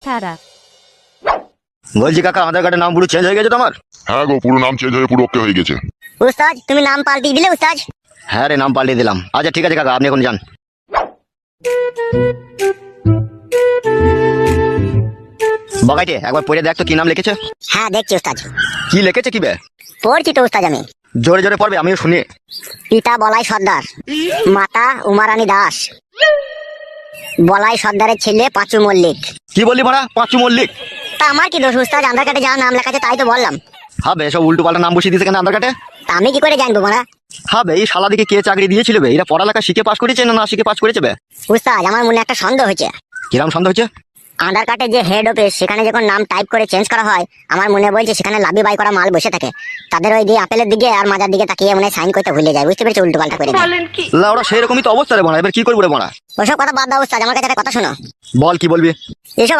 তারা বলছি কাকা, আধার কার্ডের নাম পুরো চেঞ্জ হয়ে গেছে তোমার? হ্যাঁ গো, পুরো নাম চেঞ্জ হয়ে পুরো ওকে হয়ে গেছে। উস্তাদ তুমি নাম পাল্টিয়ে দিলে উস্তাদ? হ্যাঁ রে, নাম পাল্টে দিলাম। আচ্ছা ঠিক আছে কাকা, আপনি এখন যান। বগাইটে একবার পড়ে দেখ তো কি নাম লিখেছে। হ্যাঁ দেখছি উস্তাদ। কি লিখেছে কি বে? পড়ছি তো উস্তাদ আমি। জোরে জোরে পড়বে, আমিও শুনি। পিতা বলাই সর্দার, মাতা উমারানী দাস, বলাই সর্দারের ছেলে পাঁচু মল্লিক। কি বললি মারা? পাঁচু মল্লিক? তা আমার কি দোষ উস্তাদ? আধার কার্ডে যা নাম লেখা আছে তাই তো বললাম। হবে এসব উল্টো পাল্টা নাম বসিয়ে দিয়েছে কেন আধার কার্ডে? তা আমি কি করে জানবো মারা? হবে এই শালা দিকে কে চাকরি দিয়েছিল বে? এরা পড়ালেখা শিখে পাস করেছে না না শিখে পাস করেছে বে? উস্তাদ আমার মনে একটা সন্দেহ হয়েছে। কিরম সন্দেহ হচ্ছে? আধার কার্ডে যে হেড অফিস, সেখানে যখন নাম টাইপ করে চেঞ্জ করা হয়, আমার মনে বলছে সেখানে লাভি বাই করা মাল বসে থাকে। তাদের ওই দিয়ে আপেলের দিকে আর মাজার দিকে তাকিয়ে মনে সাইন করতে ভুলে যায়, বুঝতে পেরেছি? উল্টো পাল্টা করে দেয়। লা ওরা সেরকমই তো অবস্থা রে মারা, এবার কি করবো রে মারা? ওসব কথা বাদ দাও উস্তাদ, আমার কাছে একটা কথা শোনো। বল কি বলবি? এসব